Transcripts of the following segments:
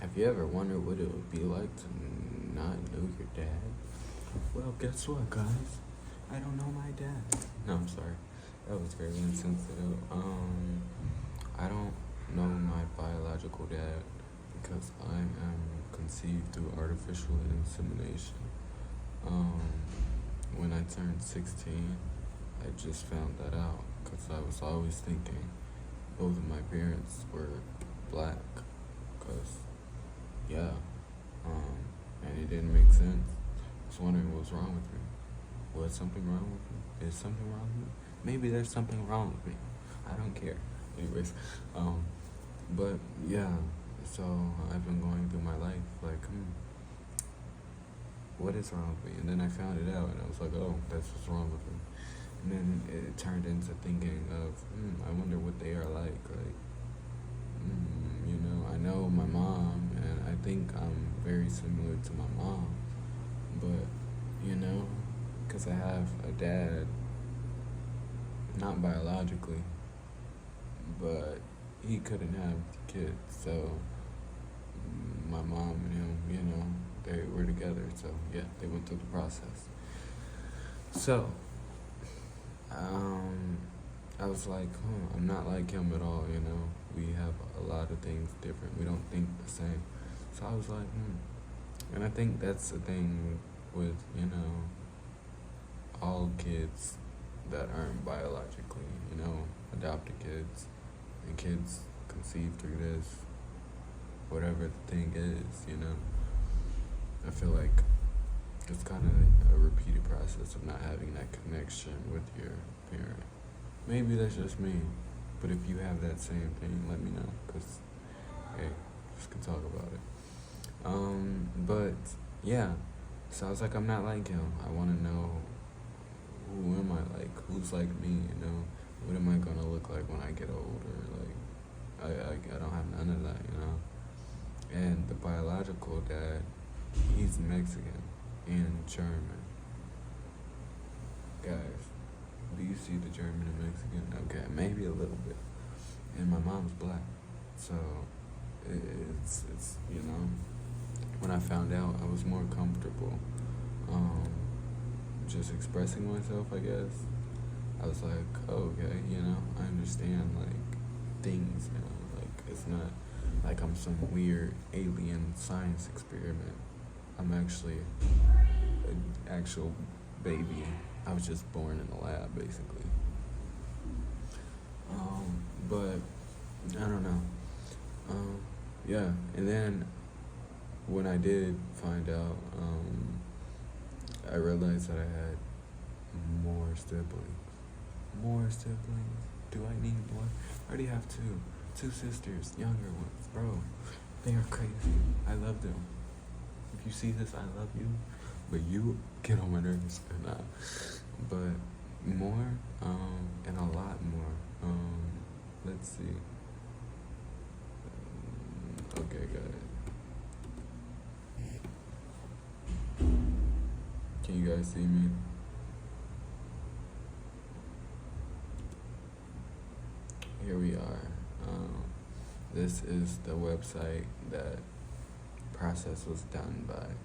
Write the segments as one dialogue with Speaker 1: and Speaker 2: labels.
Speaker 1: Have you ever wondered what it would be like to not know your dad? Well, guess what, guys? I don't know my dad. No, I'm sorry. That was very insensitive. I don't know my biological dad because I am conceived through artificial insemination. Um, when I turned 16, I just found that out because I was always thinking both of my parents were black. Because yeah, and it didn't make sense. I was wondering what was wrong with me. Was something wrong with me? Is something wrong with me? Maybe there's something wrong with me. I don't care. Anyways, but yeah, so I've been going through my life like, what is wrong with me? And then I found it out, and I was like, oh, that's what's wrong with me. And then it turned into thinking of, I wonder what they are like. I know my mom, and I think I'm very similar to my mom, but, because I have a dad, not biologically, but he couldn't have kids, so my mom and him, they were together, so yeah, they went through the process. So, I was like, I'm not like him at all, We have a lot of things different. We don't think the same. So I was like, And I think that's the thing with, all kids that aren't biologically, adopted kids and kids conceived through this, whatever the thing is, I feel like it's kind of a repeated process of not having that connection with your parent. Maybe that's just me, but if you have that same thing, let me know, because, hey, just can talk about it. But, yeah, so I was like, I'm not like him. I want to know, who am I like? Who's like me, What am I going to look like when I get older? I don't have none of that, And the biological dad, he's Mexican and German. Guys, do you see the German and Mexican? Okay, maybe a little bit. And my mom's black, so it's when I found out, I was more comfortable just expressing myself, I guess. I was like, oh, okay, I understand, things, it's not like I'm some weird alien science experiment. I'm actually an actual baby. I was just born in a lab, basically. But I don't know. Yeah, and then when I did find out, I realized that I had more siblings. More siblings? Do I need more? I already have two sisters, younger ones, bro. They are crazy. I love them. If you see this, I love you. But you get on my nerves or not. But more, and a lot more. Let's see. Okay, guys. Can you guys see me? Here we are. This is the website that process was done by.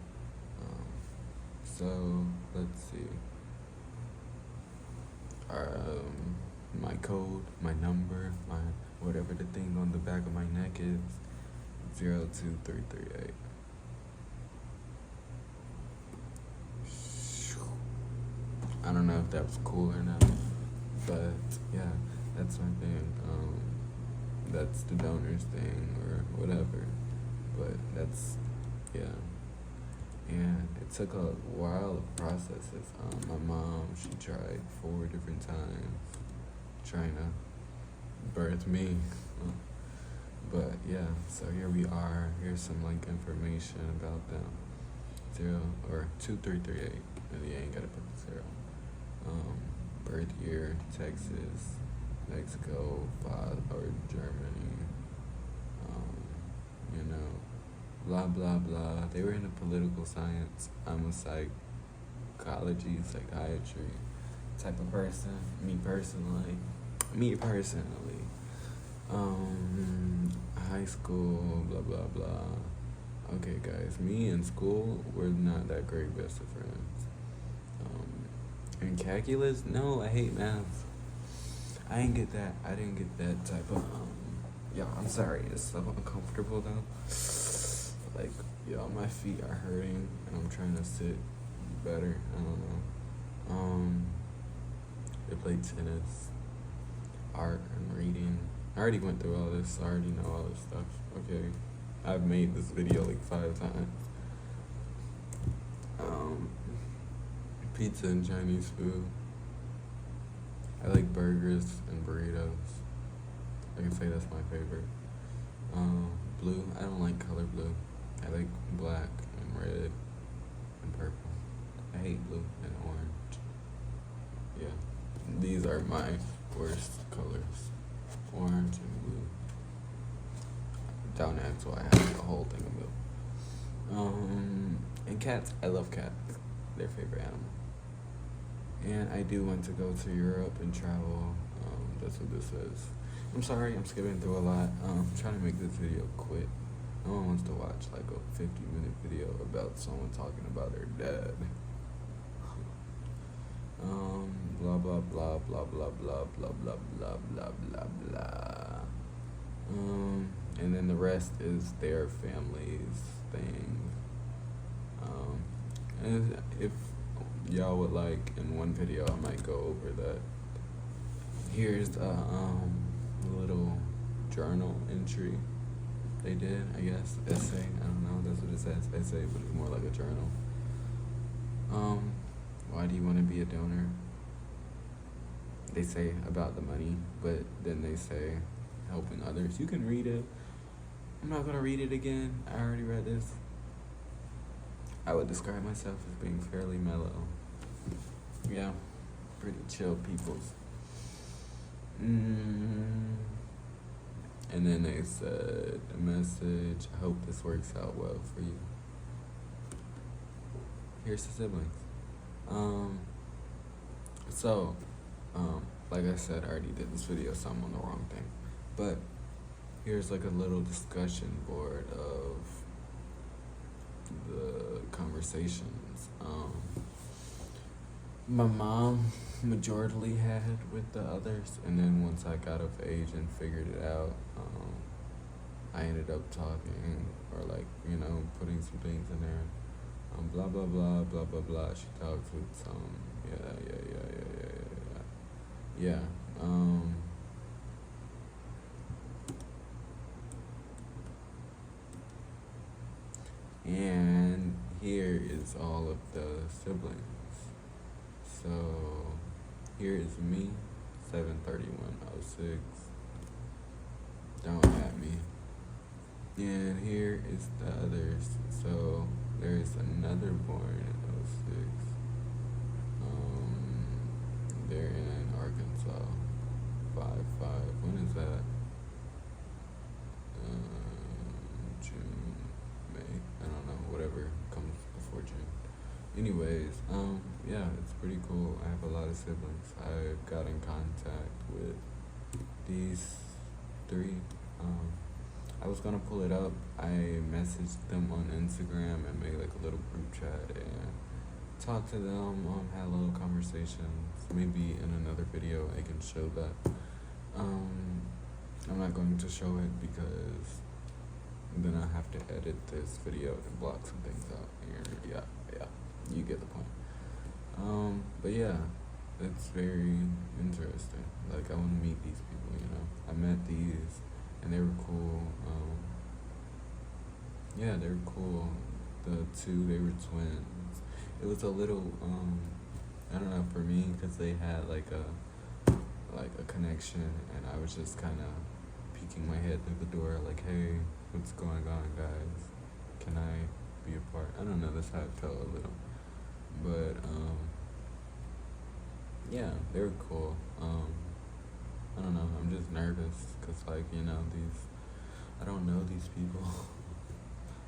Speaker 1: So let's see. My code, my number, my whatever the thing on the back of my neck is, 02338. I don't know if that was cool or not, but yeah, that's my thing. That's the donor's thing or whatever, but that's, yeah. And it took a while of processes. My mom, she tried 4 different times trying to birth me. But yeah, so here we are. Here's some information about them. 2338. And you ain't gotta put the 0. Birth year, Texas, Mexico, or Germany. Blah blah blah. They were into political science. I'm a psychology, psychiatry type of person. Me personally. High school, blah blah blah. okay, guys, me in school, we're not that great best of friends. And calculus, no, I hate math. I didn't get that. I didn't get that type of. Yeah, I'm sorry. It's so uncomfortable though. Like, yo, my feet are hurting, and I'm trying to sit better. I don't know. They play tennis, art, and reading. I already went through all this. I already know all this stuff. Okay, I've made this video like 5 times. Pizza and Chinese food. I like burgers and burritos. I can say that's my favorite. Blue. I don't like color blue. I like black and red and purple. I hate blue and orange. Yeah. These are my worst colors. Orange and blue. Down there, so I have a whole thing of blue. And cats. I love cats. Their favorite animal. And I do want to go to Europe and travel. That's what this is. I'm sorry, I'm skipping through a lot. I'm trying to make this video quick. No one wants to watch like a 50-minute video about someone talking about their dad. Blah blah blah blah blah blah blah blah blah blah blah blah. And then the rest is their family's thing. And if y'all would like, in one video I might go over that. Here's a little journal entry they did, I guess, essay. I don't know, that's what it says, essay, but it's more like a journal. Why do you want to be a donor? They say about the money, but then they say helping others. You can read it. I'm not gonna read it again. I already read this. I would describe myself as being fairly mellow. Yeah, pretty chill peoples. And then they said, a message, I hope this works out well for you. Here's the siblings. Like I said, I already did this video, so I'm on the wrong thing. But here's like a little discussion board of the conversations my mom majorly had with the others, and then once I got of age and figured it out, I ended up talking or like, putting some things in there. Blah blah blah blah blah blah. She talks with some yeah. And here is all of the siblings. So here is me, 7/31/06. Don't at me. And here is the others. So there's another born in 06. They're in Arkansas. 5/5. When is that? June, May. I don't know. Whatever comes before June. Anyways, yeah, it's pretty cool. I have a lot of siblings. I got in contact with these 3. I was gonna pull it up. I messaged them on Instagram and made like a little group chat and talked to them, had little conversations. Maybe in another video I can show that. I'm not going to show it because then I have to edit this video and block some things out. Yeah, you get the point. But yeah, it's very interesting. Like, I want to meet these people, I met these and they were cool. Yeah, they were cool. The 2, they were twins. It was a little, I don't know, for me, because they had like a connection, and I was just kind of peeking my head through the door, like, hey, what's going on, guys? Can I be a part? I don't know, that's how it felt a little. But, yeah, they were cool. I don't know, I'm just nervous, because, like, I don't know these people,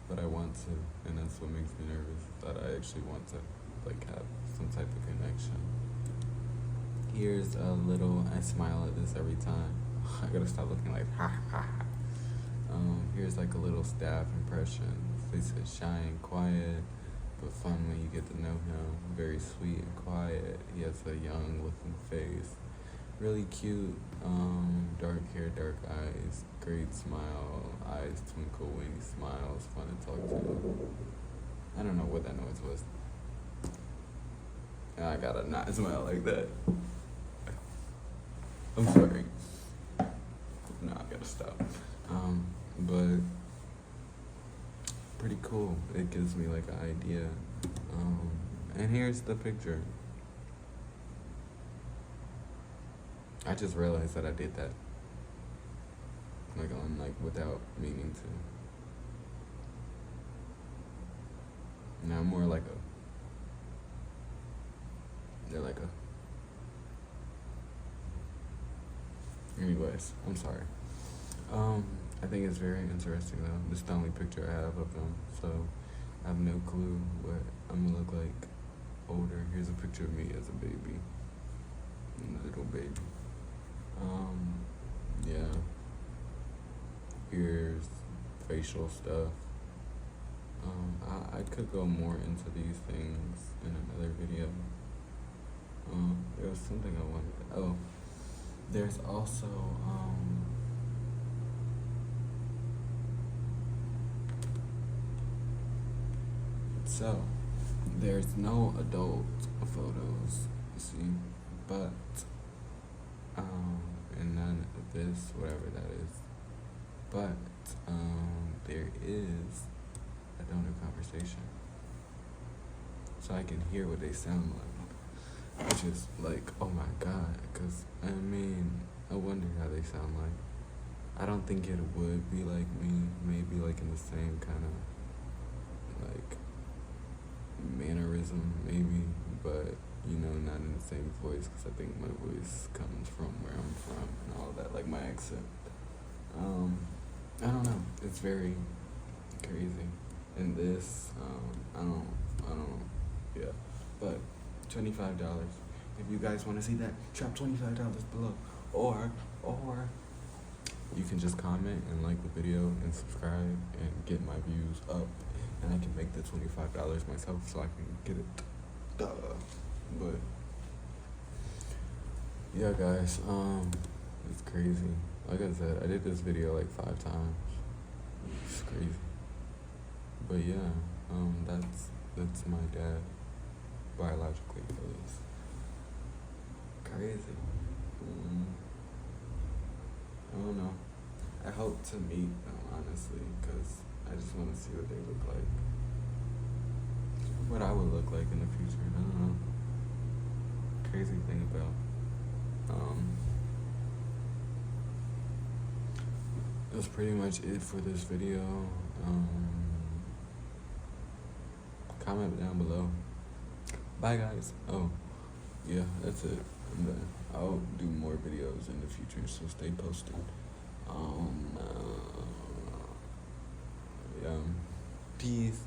Speaker 1: but I want to, and that's what makes me nervous, that I actually want to, like, have some type of connection. Here's a little, I smile at this every time. I gotta stop looking like, ha ha ha. Here's like a little staff impression. They said shy and quiet, but fun when you get to know him. Very sweet and quiet. He has a young looking face. Really cute. Dark hair, dark eyes. Great smile. Eyes twinkle when he smiles. Fun to talk to. I don't know what that noise was. I gotta not smile like that. I'm sorry. No, I gotta stop. But pretty cool. It gives me like an idea. And here's the picture. I just realized that I did that. Like without meaning to. Now I'm more like they're like anyways, I'm sorry. I think it's very interesting though. This is the only picture I have of them, so I have no clue what I'm gonna look like older. Here's a picture of me as a baby. A little baby. Yeah. Here's facial stuff. I could go more into these things in another video. There was something I wanted. Oh, there's also so there's no adult photos, you see, but and none of this, whatever that is. But there is a donor conversation, so I can hear what they sound like, which is like, oh my god, because I mean, I wonder how they sound like. I don't think it would be like me, maybe like in the same kind of like mannerism, maybe, but you know, not in the same voice, because I think my voice comes from where I'm from and all that, like my accent. I don't know. It's very crazy. And this, I don't know. Yeah. But $25. If you guys want to see that, drop $25 below. Or you can just comment and like the video and subscribe and get my views up. And I can make the $25 myself so I can get it. Duh. But yeah, guys, it's crazy. Like I said, I did this video like 5 times. It's crazy. But yeah, that's my dad, biologically at least. Crazy. I don't know. I hope to meet them, honestly, because I just want to see what they look like. What I would look like in the future. I don't know. Crazy thing about that's pretty much it for this video. Comment down below. Bye guys. Oh yeah, that's it. I'm done. I'll do more videos in the future, so stay posted. Yeah. Peace.